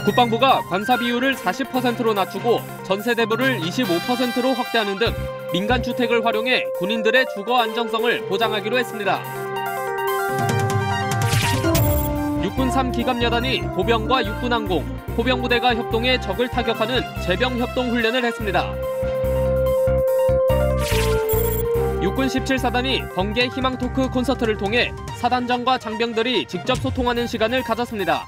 국방부가 관사 비율을 40%로 낮추고 전세 대부를 25%로 확대하는 등 민간 주택을 활용해 군인들의 주거 안정성을 보장하기로 했습니다. 육군 3기갑여단이 보병과 육군항공, 포병부대가 협동해 적을 타격하는 제병협동 훈련을 했습니다. 육군 17사단이 번개 희망 토크 콘서트를 통해 사단장과 장병들이 직접 소통하는 시간을 가졌습니다.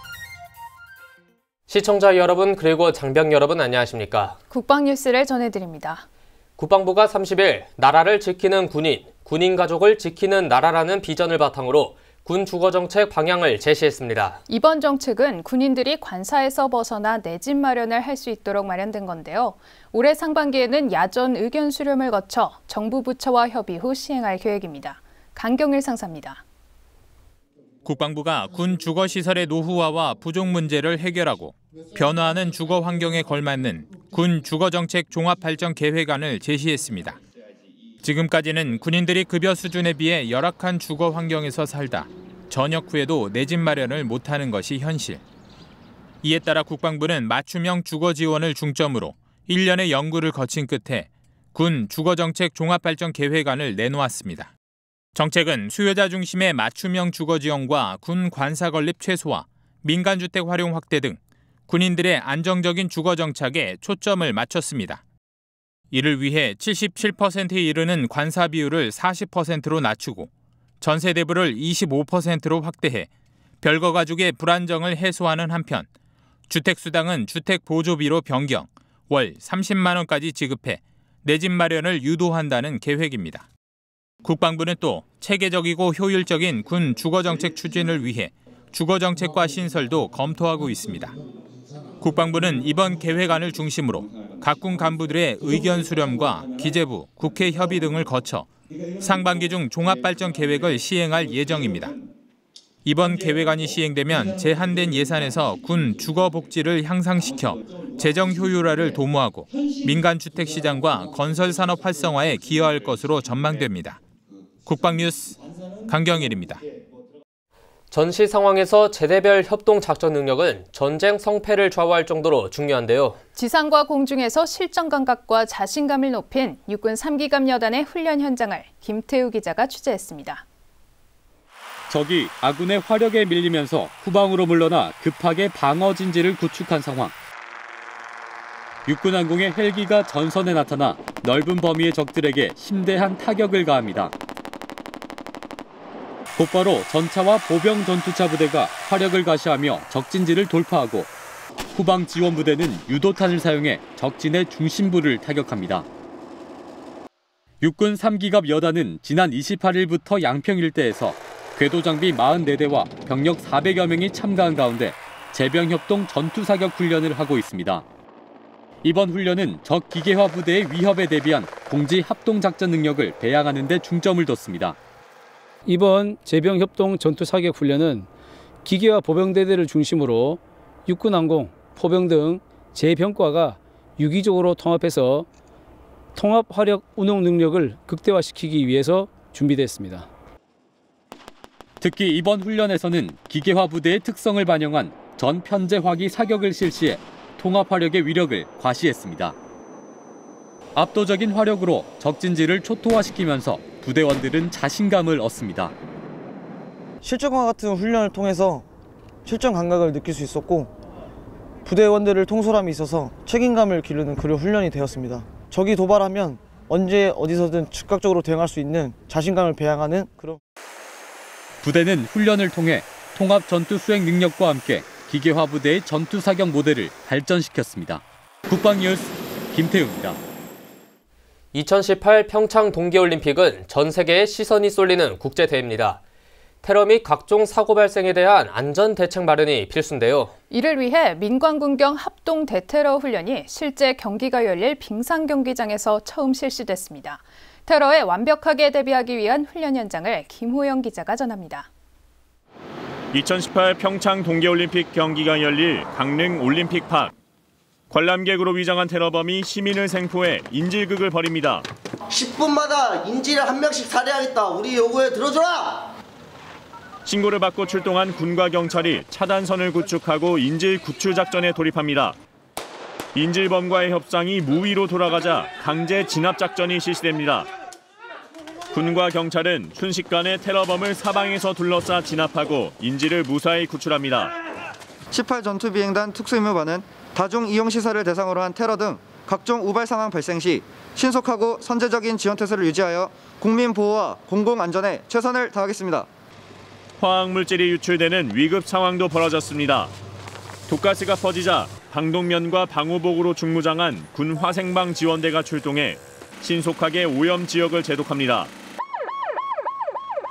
시청자 여러분 그리고 장병 여러분 안녕하십니까? 국방 뉴스를 전해드립니다. 국방부가 30일 나라를 지키는 군인, 군인 가족을 지키는 나라라는 비전을 바탕으로 군 주거정책 방향을 제시했습니다. 이번 정책은 군인들이 관사에서 벗어나 내 집 마련을 할 수 있도록 마련된 건데요. 올해 상반기에는 야전 의견 수렴을 거쳐 정부 부처와 협의 후 시행할 계획입니다. 강경일 상사입니다. 국방부가 군 주거시설의 노후화와 부족 문제를 해결하고 변화하는 주거 환경에 걸맞는 군 주거정책 종합발전계획안을 제시했습니다. 지금까지는 군인들이 급여 수준에 비해 열악한 주거 환경에서 살다 전역 후에도 내 집 마련을 못하는 것이 현실. 이에 따라 국방부는 맞춤형 주거 지원을 중점으로 1년의 연구를 거친 끝에 군 주거정책 종합발전계획안을 내놓았습니다. 정책은 수요자 중심의 맞춤형 주거 지원과 군 관사 건립 최소화, 민간주택 활용 확대 등 군인들의 안정적인 주거 정착에 초점을 맞췄습니다. 이를 위해 77%에 이르는 관사 비율을 40%로 낮추고 전세 대부를 25%로 확대해 별거 가족의 불안정을 해소하는 한편 주택수당은 주택보조비로 변경, 월 30만 원까지 지급해 내 집 마련을 유도한다는 계획입니다. 국방부는 또 체계적이고 효율적인 군 주거정책 추진을 위해 주거정책과 신설도 검토하고 있습니다. 국방부는 이번 계획안을 중심으로 각 군 간부들의 의견 수렴과 기재부, 국회 협의 등을 거쳐 상반기 중 종합발전 계획을 시행할 예정입니다. 이번 계획안이 시행되면 제한된 예산에서 군 주거 복지를 향상시켜 재정 효율화를 도모하고 민간 주택 시장과 건설 산업 활성화에 기여할 것으로 전망됩니다. 국방뉴스 강경일입니다. 전시 상황에서 제대별 협동 작전 능력은 전쟁 성패를 좌우할 정도로 중요한데요. 지상과 공중에서 실전 감각과 자신감을 높인 육군 3기갑 여단의 훈련 현장을 김태우 기자가 취재했습니다. 적이 아군의 화력에 밀리면서 후방으로 물러나 급하게 방어 진지를 구축한 상황. 육군항공의 헬기가 전선에 나타나 넓은 범위의 적들에게 심대한 타격을 가합니다. 곧바로 전차와 보병 전투차 부대가 화력을 가시하며 적진지를 돌파하고 후방 지원 부대는 유도탄을 사용해 적진의 중심부를 타격합니다. 육군 3기갑 여단은 지난 28일부터 양평 일대에서 궤도 장비 44대와 병력 400여 명이 참가한 가운데 제병협동 전투사격 훈련을 하고 있습니다. 이번 훈련은 적 기계화 부대의 위협에 대비한 공지 합동작전 능력을 배양하는 데 중점을 뒀습니다. 이번 제병협동 전투사격 훈련은 기계화 보병대대를 중심으로 육군항공, 포병 등 제병과가 유기적으로 통합해서 통합 화력 운용 능력을 극대화시키기 위해서 준비됐습니다. 특히 이번 훈련에서는 기계화 부대의 특성을 반영한 전편제 화기 사격을 실시해 통합 화력의 위력을 과시했습니다. 압도적인 화력으로 적진지를 초토화시키면서 부대원들은 자신감을 얻습니다. 실전과 같은 훈련을 통해서 실전 감각을 느낄 수 있었고 부대원들을 통솔함에 있어서 책임감을 기르는 그런 훈련이 되었습니다. 적이 도발하면 언제 어디서든 즉각적으로 대응할 수 있는 자신감을 배양하는 그런. 부대는 훈련을 통해 통합 전투 수행 능력과 함께 기계화 부대의 전투 사격 모델을 발전시켰습니다. 국방뉴스 김태우입니다. 2018 평창 동계올림픽은 전 세계의 시선이 쏠리는 국제대회입니다. 테러 및 각종 사고 발생에 대한 안전 대책 마련이 필수인데요. 이를 위해 민관군경 합동 대테러 훈련이 실제 경기가 열릴 빙상 경기장에서 처음 실시됐습니다. 테러에 완벽하게 대비하기 위한 훈련 현장을 김호영 기자가 전합니다. 2018 평창 동계올림픽 경기가 열릴 강릉 올림픽파크. 관람객으로 위장한 테러범이 시민을 생포해 인질극을 벌입니다. 10분마다 인질을 한 명씩 살해하겠다. 우리 요구에 들어줘라! 신고를 받고 출동한 군과 경찰이 차단선을 구축하고 인질 구출 작전에 돌입합니다. 인질범과의 협상이 무위로 돌아가자 강제 진압 작전이 실시됩니다. 군과 경찰은 순식간에 테러범을 사방에서 둘러싸 진압하고 인질을 무사히 구출합니다. 18전투비행단 특수임무반은 다중 이용시설을 대상으로 한 테러 등 각종 우발 상황 발생 시 신속하고 선제적인 지원 태세를 유지하여 국민 보호와 공공 안전에 최선을 다하겠습니다. 화학물질이 유출되는 위급 상황도 벌어졌습니다. 독가스가 퍼지자 방독면과 방호복으로 중무장한 군 화생방 지원대가 출동해 신속하게 오염 지역을 제독합니다.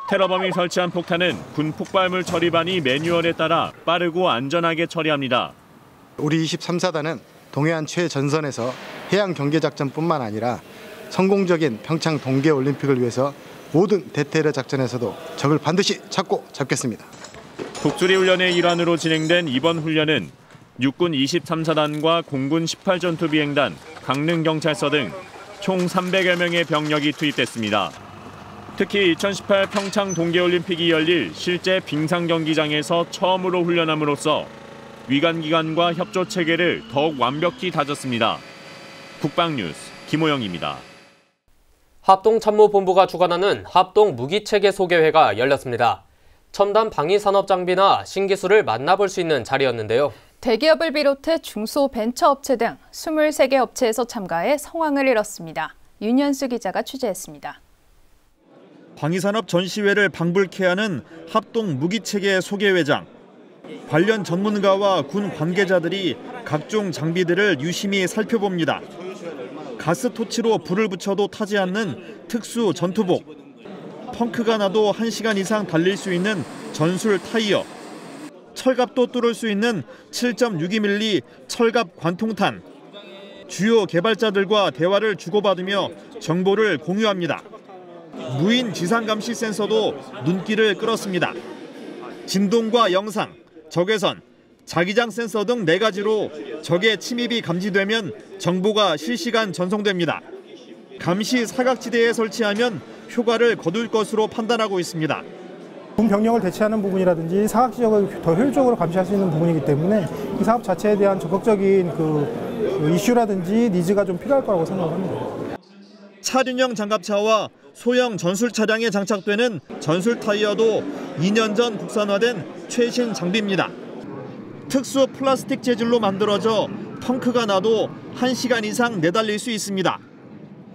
테러범이 설치한 폭탄은 군 폭발물 처리반이 매뉴얼에 따라 빠르고 안전하게 처리합니다. 우리 23사단은 동해안 최전선에서 해양 경계 작전뿐만 아니라 성공적인 평창 동계올림픽을 위해서 모든 대테러 작전에서도 적을 반드시 잡겠습니다. 독수리 훈련의 일환으로 진행된 이번 훈련은 육군 23사단과 공군 18전투비행단, 강릉경찰서 등 총 300여 명의 병력이 투입됐습니다. 특히 2018 평창 동계올림픽이 열릴 실제 빙상 경기장에서 처음으로 훈련함으로써 위관기관과 협조 체계를 더욱 완벽히 다졌습니다. 국방뉴스 김호영입니다. 합동참모본부가 주관하는 합동무기체계 소개회가 열렸습니다. 첨단 방위산업 장비나 신기술을 만나볼 수 있는 자리였는데요. 대기업을 비롯해 중소벤처업체 등 23개 업체에서 참가해 성황을 이뤘습니다. 윤현수 기자가 취재했습니다. 방위산업 전시회를 방불케 하는 합동무기체계 소개회장. 관련 전문가와 군 관계자들이 각종 장비들을 유심히 살펴봅니다. 가스토치로 불을 붙여도 타지 않는 특수 전투복, 펑크가 나도 1시간 이상 달릴 수 있는 전술 타이어, 철갑도 뚫을 수 있는 7.62mm 철갑 관통탄, 주요 개발자들과 대화를 주고받으며 정보를 공유합니다. 무인 지상감시 센서도 눈길을 끌었습니다. 진동과 영상, 적외선, 자기장 센서 등 4가지로 적의 침입이 감지되면 정보가 실시간 전송됩니다. 감시 사각지대에 설치하면 효과를 거둘 것으로 판단하고 있습니다. 군 병력을 대체하는 부분이라든지 사각 지역을 더 효율적으로 감시할 수 있는 부분이기 때문에 이 사업 자체에 대한 적극적인 그 이슈라든지 니즈가 좀 필요할 거라고 생각을 합니다. 차륜형 장갑차와 소형 전술 차량에 장착되는 전술 타이어도 2년 전 국산화된 최신 장비입니다. 특수 플라스틱 재질로 만들어져 펑크가 나도 1시간 이상 내달릴 수 있습니다.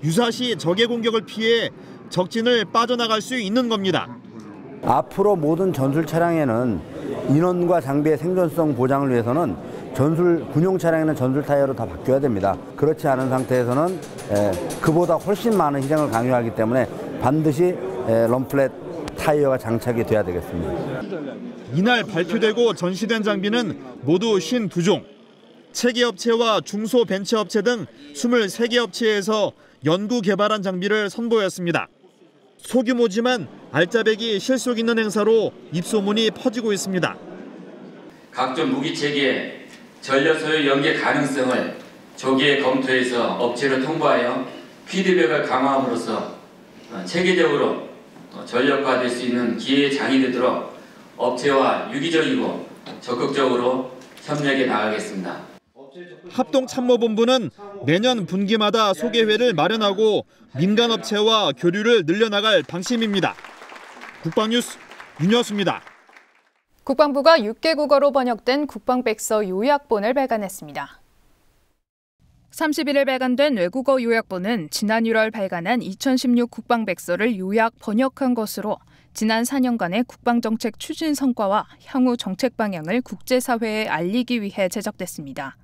유사시 적의 공격을 피해 적진을 빠져나갈 수 있는 겁니다. 앞으로 모든 전술 차량에는 인원과 장비의 생존성 보장을 위해서는 군용 차량에는 전술 타이어로 다 바뀌어야 됩니다. 그렇지 않은 상태에서는 그보다 훨씬 많은 희생을 강요하기 때문에 반드시 럼플렛 타이어가 장착이 돼야 되겠습니다. 이날 발표되고 전시된 장비는 모두 52종. 체계업체와 중소벤처업체 등 23개 업체에서 연구 개발한 장비를 선보였습니다. 소규모지만 알짜배기 실속 있는 행사로 입소문이 퍼지고 있습니다. 각종 무기체계의 전력 소요 연계 가능성을 조기에 검토해서 업체로 통보하여 피드백을 강화함으로써 체계적으로 전력화될 수 있는 기회의 장이 되도록 업체와 유기적이고 적극적으로 협력해 나가겠습니다. 합동참모본부는 매년 분기마다 소개회를 마련하고 민간업체와 교류를 늘려나갈 방침입니다. 국방뉴스 윤여수입니다. 국방부가 6개 국어로 번역된 국방백서 요약본을 발간했습니다. 31일 발간된 외국어 요약본은 지난 1월 발간한 2016 국방백서를 요약 번역한 것으로 지난 4년간의 국방정책 추진 성과와 향후 정책 방향을 국제사회에 알리기 위해 제작됐습니다.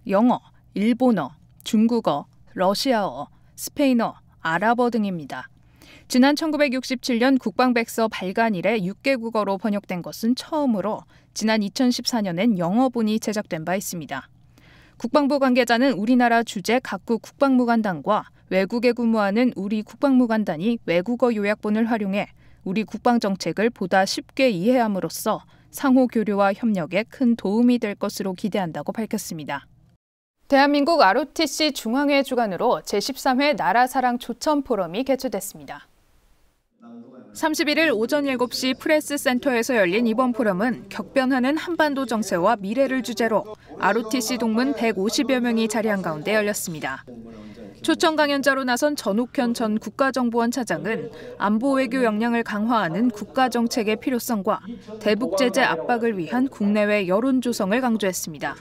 영어, 일본어, 중국어, 러시아어, 스페인어, 아랍어 등입니다. 지난 1967년 국방백서 발간 이래 6개 국어로 번역된 것은 처음으로 지난 2014년엔 영어본이 제작된 바 있습니다. 국방부 관계자는 우리나라 주재 각국 국방무관단과 외국에 근무하는 우리 국방무관단이 외국어 요약본을 활용해 우리 국방정책을 보다 쉽게 이해함으로써 상호 교류와 협력에 큰 도움이 될 것으로 기대한다고 밝혔습니다. 대한민국 ROTC 중앙회 주관으로 제13회 나라사랑 조천 포럼이 개최됐습니다. 31일 오전 7시 프레스센터에서 열린 이번 포럼은 격변하는 한반도 정세와 미래를 주제로 ROTC 동문 150여 명이 자리한 가운데 열렸습니다. 초청 강연자로 나선 전옥현 전 국가정보원 차장은 안보 외교 역량을 강화하는 국가정책의 필요성과 대북 제재 압박을 위한 국내외 여론 조성을 강조했습니다.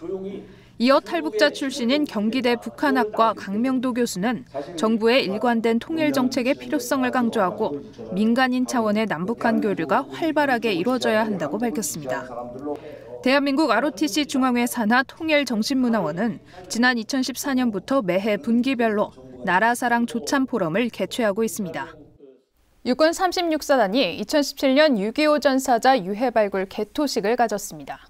이어 탈북자 출신인 경기대 북한학과 강명도 교수는 정부의 일관된 통일 정책의 필요성을 강조하고 민간인 차원의 남북한 교류가 활발하게 이루어져야 한다고 밝혔습니다. 대한민국 ROTC 중앙회 산하 통일정신문화원은 지난 2014년부터 매해 분기별로 나라사랑 조참 포럼을 개최하고 있습니다. 육군 36사단이 2017년 6.25 전사자 유해 발굴 개토식을 가졌습니다.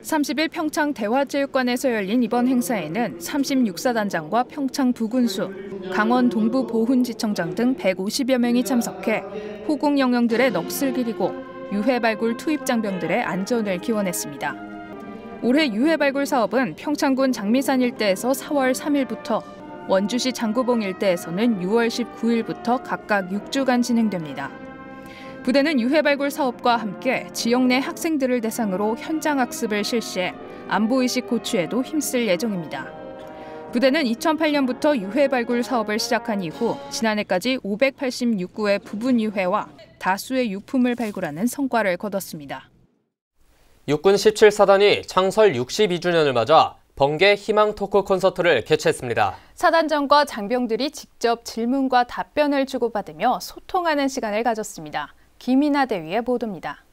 30일 평창 대화체육관에서 열린 이번 행사에는 36사단장과 평창 부군수, 강원 동부 보훈지청장 등 150여 명이 참석해 호국 영령들의 넋을 기리고 유해 발굴 투입 장병들의 안전을 기원했습니다. 올해 유해 발굴 사업은 평창군 장미산 일대에서 4월 3일부터 원주시 장구봉 일대에서는 6월 19일부터 각각 6주간 진행됩니다. 부대는 유해 발굴 사업과 함께 지역 내 학생들을 대상으로 현장 학습을 실시해 안보의식 고취에도 힘쓸 예정입니다. 부대는 2008년부터 유해 발굴 사업을 시작한 이후 지난해까지 586구의 부분 유해와 다수의 유품을 발굴하는 성과를 거뒀습니다. 육군 17사단이 창설 62주년을 맞아 번개 희망 토크 콘서트를 개최했습니다. 사단장과 장병들이 직접 질문과 답변을 주고받으며 소통하는 시간을 가졌습니다. 김이나 대위의 보도입니다.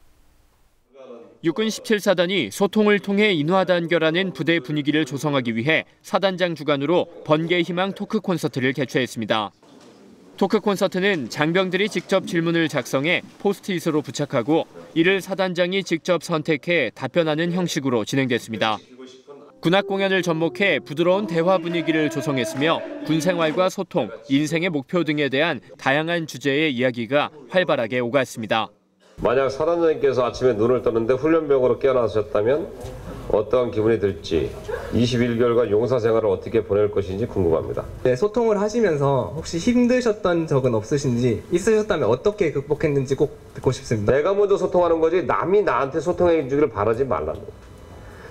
육군 17사단이 소통을 통해 인화단결하는 부대 분위기를 조성하기 위해 사단장 주관으로 번개 희망 토크 콘서트를 개최했습니다. 토크 콘서트는 장병들이 직접 질문을 작성해 포스트잇으로 부착하고 이를 사단장이 직접 선택해 답변하는 형식으로 진행됐습니다. 군악 공연을 접목해 부드러운 대화 분위기를 조성했으며 군 생활과 소통, 인생의 목표 등에 대한 다양한 주제의 이야기가 활발하게 오갔습니다. 만약 사단장님께서 아침에 눈을 떴는데 훈련병으로 깨어나셨다면 어떠한 기분이 들지, 21개월간 용사 생활을 어떻게 보낼 것인지 궁금합니다. 네, 소통을 하시면서 혹시 힘드셨던 적은 없으신지, 있으셨다면 어떻게 극복했는지 꼭 듣고 싶습니다. 내가 먼저 소통하는 거지 남이 나한테 소통해 주기를 바라지 말라는 거예요.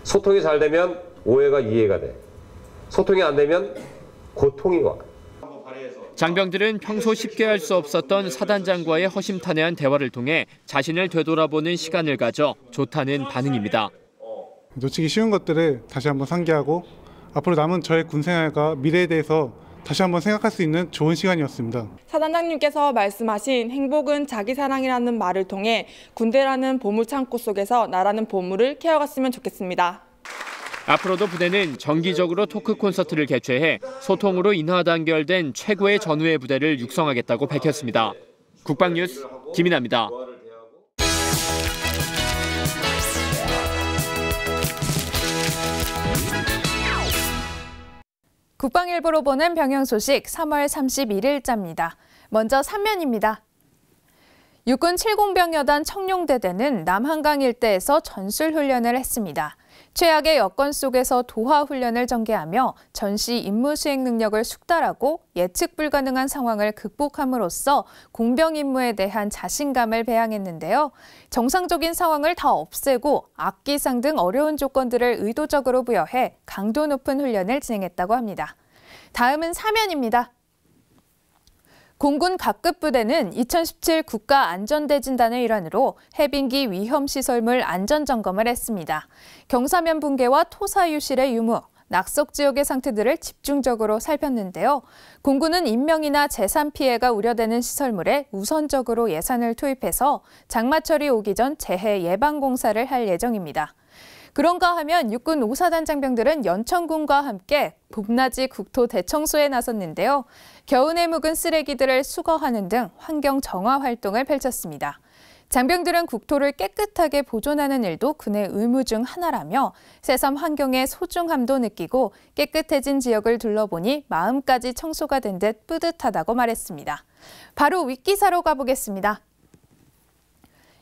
소통이 잘 되면 오해가 이해가 돼. 소통이 안 되면 고통이 와. 장병들은 평소 쉽게 할 수 없었던 사단장과의 허심탄회한 대화를 통해 자신을 되돌아보는 시간을 가져 좋다는 반응입니다. 놓치기 쉬운 것들을 다시 한번 상기하고 앞으로 남은 저의 군 생활과 미래에 대해서 다시 한번 생각할 수 있는 좋은 시간이었습니다. 사단장님께서 말씀하신 행복은 자기 사랑이라는 말을 통해 군대라는 보물창고 속에서 나라는 보물을 캐어갔으면 좋겠습니다. 앞으로도 부대는 정기적으로 토크 콘서트를 개최해 소통으로 인화단결된 최고의 전우의 부대를 육성하겠다고 밝혔습니다. 국방뉴스 김인아입니다. 국방일보로 보는 병영 소식 3월 31일자입니다. 먼저 3면입니다. 육군 70병여단 청룡대대는 남한강 일대에서 전술훈련을 했습니다. 최악의 여건 속에서 도하훈련을 전개하며 전시 임무 수행 능력을 숙달하고 예측 불가능한 상황을 극복함으로써 공병 임무에 대한 자신감을 배양했는데요. 정상적인 상황을 다 없애고 악기상 등 어려운 조건들을 의도적으로 부여해 강도 높은 훈련을 진행했다고 합니다. 다음은 4면입니다. 공군 각급 부대는 2017 국가안전대진단의 일환으로 해빙기 위험시설물 안전점검을 했습니다. 경사면 붕괴와 토사 유실의 유무, 낙석 지역의 상태들을 집중적으로 살폈는데요. 공군은 인명이나 재산 피해가 우려되는 시설물에 우선적으로 예산을 투입해서 장마철이 오기 전 재해 예방 공사를 할 예정입니다. 그런가 하면 육군 5사단 장병들은 연천군과 함께 봄맞이 국토 대청소에 나섰는데요. 겨우내 묵은 쓰레기들을 수거하는 등 환경 정화 활동을 펼쳤습니다. 장병들은 국토를 깨끗하게 보존하는 일도 군의 의무 중 하나라며 새삼 환경의 소중함도 느끼고 깨끗해진 지역을 둘러보니 마음까지 청소가 된 듯 뿌듯하다고 말했습니다. 바로 윗기사로 가보겠습니다.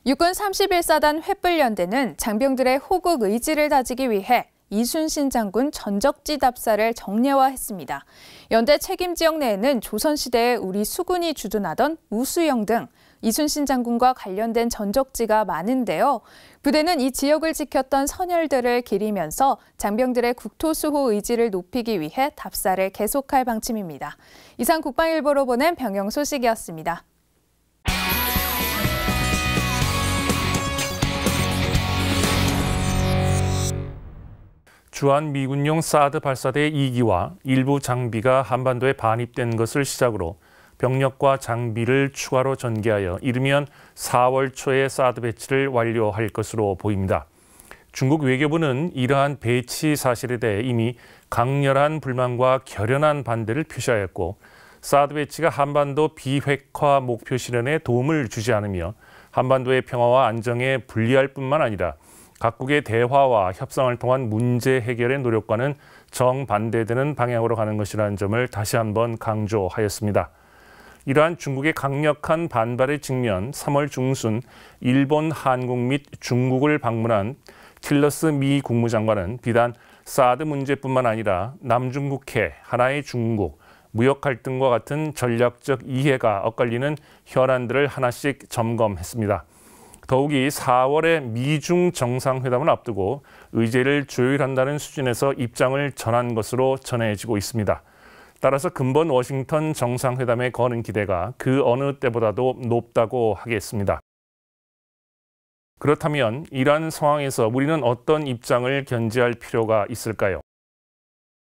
육군 31사단 횃불연대는 장병들의 호국 의지를 다지기 위해 이순신 장군 전적지 답사를 정례화했습니다. 연대 책임 지역 내에는 조선시대에 우리 수군이 주둔하던 우수영 등 이순신 장군과 관련된 전적지가 많은데요. 부대는 이 지역을 지켰던 선열들을 기리면서 장병들의 국토수호 의지를 높이기 위해 답사를 계속할 방침입니다. 이상 국방일보로 보낸 병영 소식이었습니다. 주한미군용 사드 발사대 2기와 일부 장비가 한반도에 반입된 것을 시작으로 병력과 장비를 추가로 전개하여 이르면 4월 초에 사드 배치를 완료할 것으로 보입니다. 중국 외교부는 이러한 배치 사실에 대해 이미 강렬한 불만과 결연한 반대를 표시하였고 사드 배치가 한반도 비핵화 목표 실현에 도움을 주지 않으며 한반도의 평화와 안정에 불리할 뿐만 아니라 각국의 대화와 협상을 통한 문제 해결의 노력과는 정반대되는 방향으로 가는 것이라는 점을 다시 한번 강조하였습니다. 이러한 중국의 강력한 반발에 직면 3월 중순 일본, 한국 및 중국을 방문한 틸러스 미 국무장관은 비단 사드 문제뿐만 아니라 남중국해, 하나의 중국, 무역 갈등과 같은 전략적 이해가 엇갈리는 현안들을 하나씩 점검했습니다. 더욱이 4월에 미중 정상회담을 앞두고 의제를 조율한다는 수준에서 입장을 전한 것으로 전해지고 있습니다. 따라서 근본 워싱턴 정상회담에 거는 기대가 그 어느 때보다도 높다고 하겠습니다. 그렇다면 이러한 상황에서 우리는 어떤 입장을 견지할 필요가 있을까요?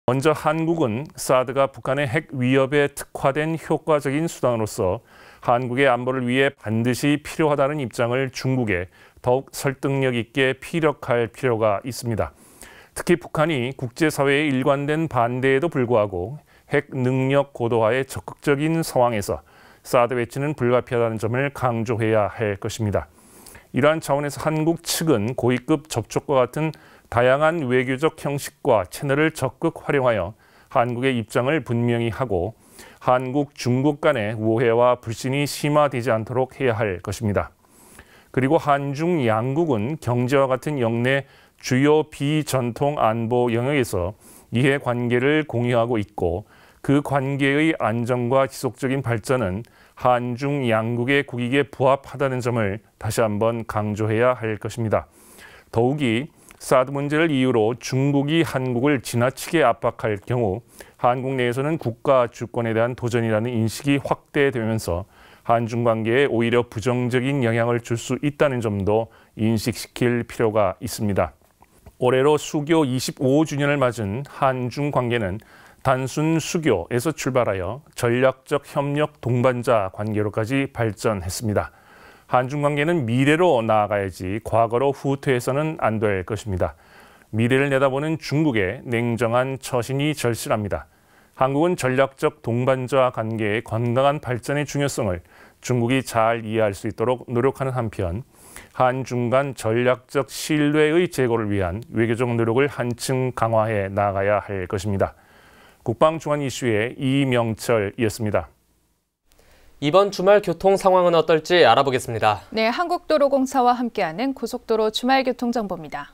먼저 한국은 사드가 북한의 핵 위협에 특화된 효과적인 수단으로서 한국의 안보를 위해 반드시 필요하다는 입장을 중국에 더욱 설득력 있게 피력할 필요가 있습니다. 특히 북한이 국제사회의 일관된 반대에도 불구하고 핵 능력 고도화의 적극적인 상황에서 사드 배치는 불가피하다는 점을 강조해야 할 것입니다. 이러한 차원에서 한국 측은 고위급 접촉과 같은 다양한 외교적 형식과 채널을 적극 활용하여 한국의 입장을 분명히 하고 한국, 중국 간의 오해와 불신이 심화되지 않도록 해야 할 것입니다. 그리고 한중 양국은 경제와 같은 영내 주요 비전통 안보 영역에서 이해관계를 공유하고 있고 그 관계의 안정과 지속적인 발전은 한중 양국의 국익에 부합하다는 점을 다시 한번 강조해야 할 것입니다. 더욱이 사드 문제를 이유로 중국이 한국을 지나치게 압박할 경우 한국 내에서는 국가 주권에 대한 도전이라는 인식이 확대되면서 한중 관계에 오히려 부정적인 영향을 줄 수 있다는 점도 인식시킬 필요가 있습니다. 올해로 수교 25주년을 맞은 한중 관계는 단순 수교에서 출발하여 전략적 협력 동반자 관계로까지 발전했습니다. 한중 관계는 미래로 나아가야지 과거로 후퇴해서는 안 될 것입니다. 미래를 내다보는 중국의 냉정한 처신이 절실합니다. 한국은 전략적 동반자 관계의 건강한 발전의 중요성을 중국이 잘 이해할 수 있도록 노력하는 한편 한중 간 전략적 신뢰의 제고를 위한 외교적 노력을 한층 강화해 나가야 할 것입니다. 국방중앙 이슈의 이명철이었습니다. 이번 주말 교통 상황은 어떨지 알아보겠습니다. 네, 한국도로공사와 함께하는 고속도로 주말 교통 정보입니다.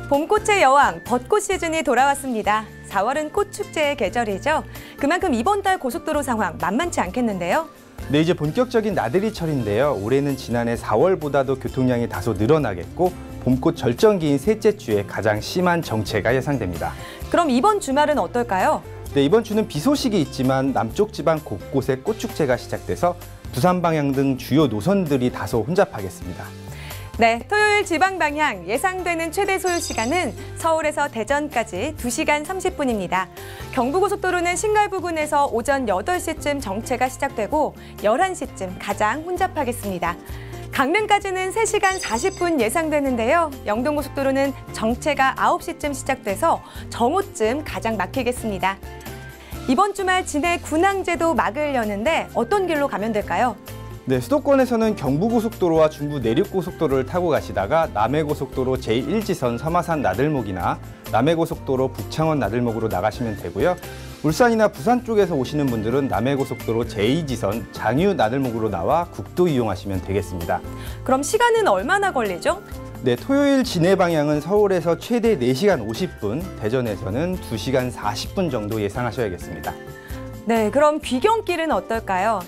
봄꽃의 여왕, 벚꽃 시즌이 돌아왔습니다. 4월은 꽃축제의 계절이죠. 그만큼 이번 달 고속도로 상황 만만치 않겠는데요. 네, 이제 본격적인 나들이철인데요. 올해는 지난해 4월보다도 교통량이 다소 늘어나겠고 봄꽃 절정기인 셋째 주에 가장 심한 정체가 예상됩니다. 그럼 이번 주말은 어떨까요? 네, 이번 주는 비 소식이 있지만 남쪽 지방 곳곳에 꽃축제가 시작돼서 부산 방향 등 주요 노선들이 다소 혼잡하겠습니다. 네, 토요일 지방 방향 예상되는 최대 소요 시간은 서울에서 대전까지 2시간 30분입니다. 경부고속도로는 신갈 부근에서 오전 8시쯤 정체가 시작되고 11시쯤 가장 혼잡하겠습니다. 강릉까지는 3시간 40분 예상되는데요. 영동고속도로는 정체가 9시쯤 시작돼서 정오쯤 가장 막히겠습니다. 이번 주말 진해 군항제도 막을 여는데 어떤 길로 가면 될까요? 네, 수도권에서는 경부고속도로와 중부 내륙고속도로를 타고 가시다가 남해고속도로 제1지선 섬화산 나들목이나 남해고속도로 북창원 나들목으로 나가시면 되고요. 울산이나 부산 쪽에서 오시는 분들은 남해고속도로 제2지선 장유 나들목으로 나와 국도 이용하시면 되겠습니다. 그럼 시간은 얼마나 걸리죠? 네, 토요일 진해 방향은 서울에서 최대 4시간 50분, 대전에서는 2시간 40분 정도 예상하셔야겠습니다. 네, 그럼 귀경길은 어떨까요?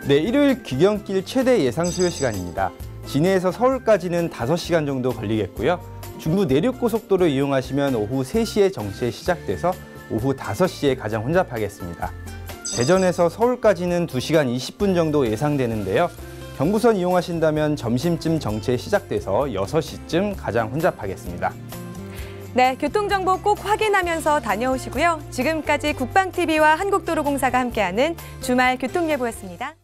네, 일요일 귀경길 최대 예상 소요 시간입니다. 진해에서 서울까지는 5시간 정도 걸리겠고요. 중부 내륙고속도로 이용하시면 오후 3시에 정체 시작돼서 오후 5시에 가장 혼잡하겠습니다. 대전에서 서울까지는 2시간 20분 정도 예상되는데요. 경부선 이용하신다면 점심쯤 정체 시작돼서 6시쯤 가장 혼잡하겠습니다. 네, 교통정보 꼭 확인하면서 다녀오시고요. 지금까지 국방TV와 한국도로공사가 함께하는 주말 교통예보였습니다.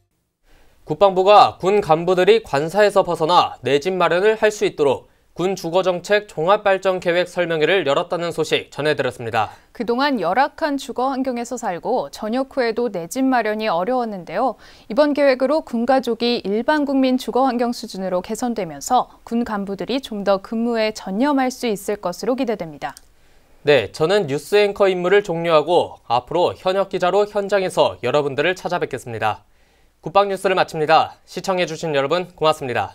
국방부가 군 간부들이 관사에서 벗어나 내 집 마련을 할 수 있도록 군 주거정책 종합발전계획 설명회를 열었다는 소식 전해드렸습니다. 그동안 열악한 주거 환경에서 살고 전역 후에도 내 집 마련이 어려웠는데요. 이번 계획으로 군 가족이 일반 국민 주거 환경 수준으로 개선되면서 군 간부들이 좀 더 근무에 전념할 수 있을 것으로 기대됩니다. 네, 저는 뉴스 앵커 임무를 종료하고 앞으로 현역 기자로 현장에서 여러분들을 찾아뵙겠습니다. 국방뉴스를 마칩니다. 시청해주신 여러분 고맙습니다.